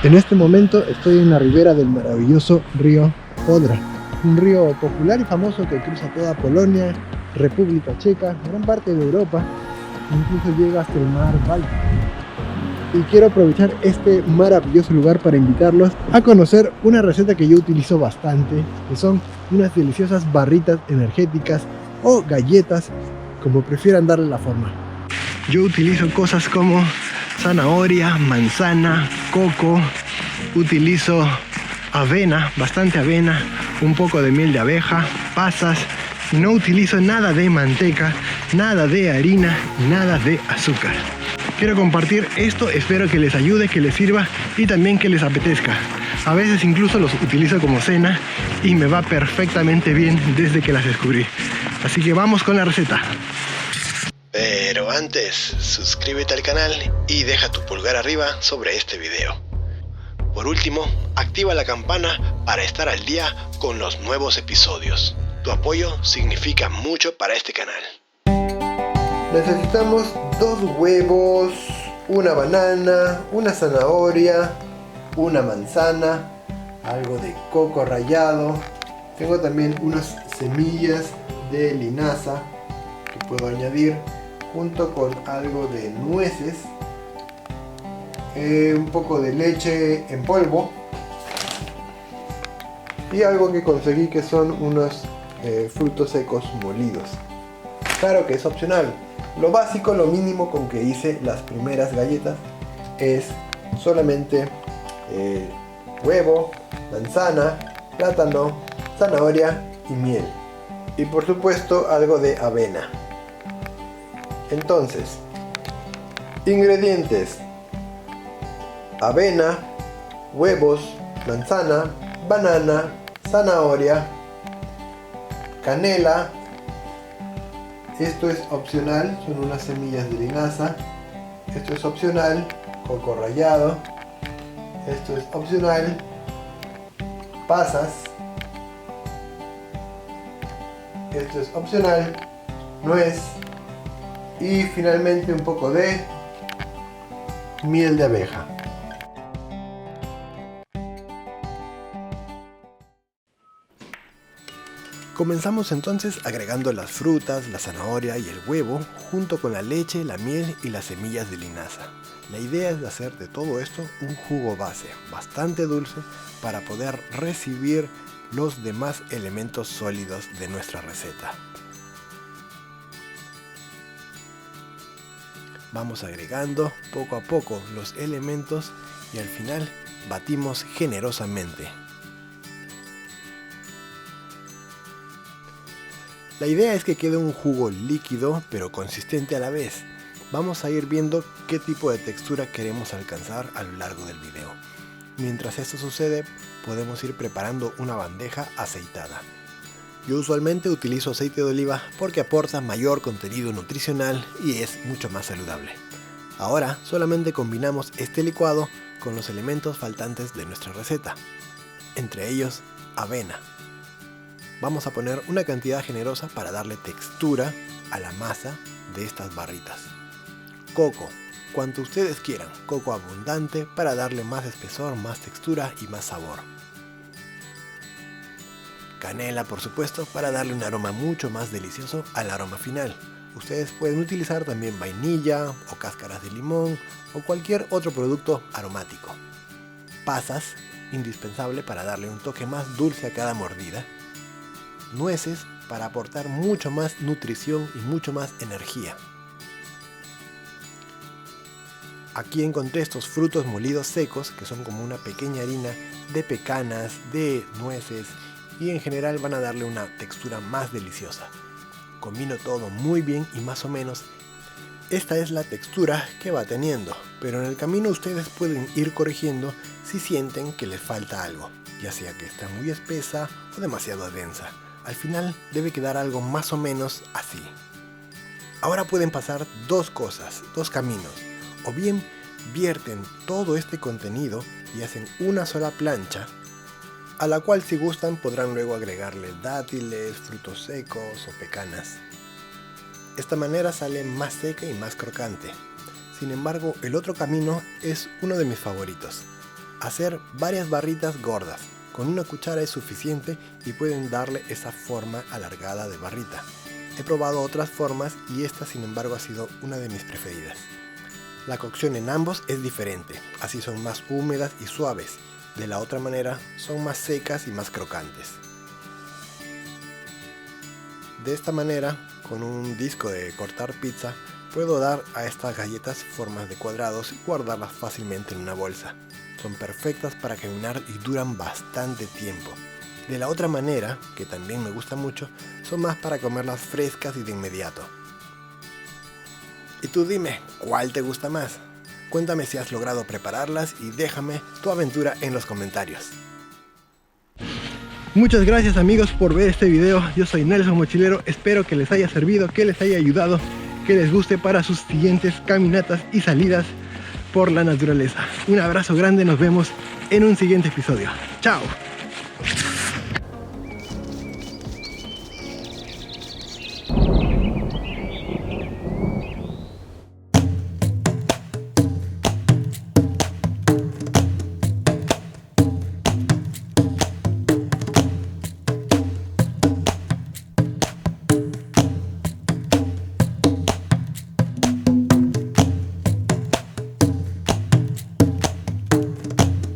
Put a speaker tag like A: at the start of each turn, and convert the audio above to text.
A: En este momento estoy en la ribera del maravilloso río Odra, un río popular y famoso que cruza toda Polonia, República Checa, gran parte de Europa, incluso llega hasta el mar Báltico. Y quiero aprovechar este maravilloso lugar para invitarlos a conocer una receta que yo utilizo bastante, que son unas deliciosas barritas energéticas o galletas, como prefieran darle la forma. Yo utilizo cosas como zanahoria, manzana, coco, utilizo avena, bastante avena, un poco de miel de abeja, pasas, y no utilizo nada de manteca, nada de harina, nada de azúcar. Quiero compartir esto, espero que les ayude, que les sirva y también que les apetezca. A veces incluso los utilizo como cena y me va perfectamente bien desde que las descubrí. Así que vamos con la receta.
B: Pero antes, suscríbete al canal y deja tu pulgar arriba sobre este video. Por último, activa la campana para estar al día con los nuevos episodios. Tu apoyo significa mucho para este canal.
A: Necesitamos 2 huevos, una banana, una zanahoria, una manzana, algo de coco rallado. Tengo también unas semillas de linaza que puedo añadir junto con algo de nueces, un poco de leche en polvo y algo que conseguí que son unos frutos secos molidos. Claro que es opcional. Lo básico, lo mínimo con que hice las primeras galletas es solamente huevo, manzana, plátano, zanahoria y miel. Y por supuesto algo de avena. Entonces, ingredientes: avena, huevos, manzana, banana, zanahoria, canela. Esto es opcional, son unas semillas de linaza. Esto es opcional, coco rallado. Esto es opcional, pasas. Esto es opcional, nuez. Y finalmente un poco de miel de abeja. Comenzamos entonces agregando las frutas, la zanahoria y el huevo, junto con la leche, la miel y las semillas de linaza. La idea es de hacer de todo esto un jugo base, bastante dulce, para poder recibir los demás elementos sólidos de nuestra receta. Vamos agregando poco a poco los elementos y al final batimos generosamente. La idea es que quede un jugo líquido pero consistente a la vez. Vamos a ir viendo qué tipo de textura queremos alcanzar a lo largo del video. Mientras esto sucede, podemos ir preparando una bandeja aceitada. Yo usualmente utilizo aceite de oliva porque aporta mayor contenido nutricional y es mucho más saludable. Ahora solamente combinamos este licuado con los elementos faltantes de nuestra receta, entre ellos avena. Vamos a poner una cantidad generosa para darle textura a la masa de estas barritas. Coco, cuanto ustedes quieran, coco abundante para darle más espesor, más textura y más sabor. Canela, por supuesto, para darle un aroma mucho más delicioso al aroma final. Ustedes pueden utilizar también vainilla o cáscaras de limón o cualquier otro producto aromático. Pasas, indispensable para darle un toque más dulce a cada mordida. Nueces, para aportar mucho más nutrición y mucho más energía. Aquí encontré estos frutos molidos secos, que son como una pequeña harina de pecanas, de nueces, y en general van a darle una textura más deliciosa. Combino todo muy bien y más o menos esta es la textura que va teniendo, pero en el camino ustedes pueden ir corrigiendo si sienten que les falta algo, ya sea que está muy espesa o demasiado densa. Al final debe quedar algo más o menos así. Ahora pueden pasar dos cosas, dos caminos. O bien vierten todo este contenido y hacen una sola plancha, a la cual si gustan podrán luego agregarle dátiles, frutos secos o pecanas. Esta manera sale más seca y más crocante. Sin embargo, el otro camino es uno de mis favoritos.
B: hacer varias barritas gordas. Con una cuchara es suficiente y pueden darle esa forma alargada de barrita. He probado otras formas y esta sin embargo ha sido una de mis preferidas. La cocción en ambos es diferente, así son más húmedas y suaves. De la otra manera son más secas y más crocantes. De esta manera, con un disco de cortar pizza, puedo dar a estas galletas formas de cuadrados y guardarlas fácilmente en una bolsa. Son perfectas para caminar y duran bastante tiempo. De la otra manera, que también me gusta mucho, son más para comerlas frescas y de inmediato. Y tú dime, ¿cuál te gusta más? Cuéntame si has logrado prepararlas y déjame tu aventura en los comentarios.
A: Muchas gracias amigos por ver este video. Yo soy Nelson Mochilero, espero que les haya servido, que les haya ayudado, que les guste para sus siguientes caminatas y salidas por la naturaleza. Un abrazo grande, nos vemos en un siguiente episodio. ¡Chao!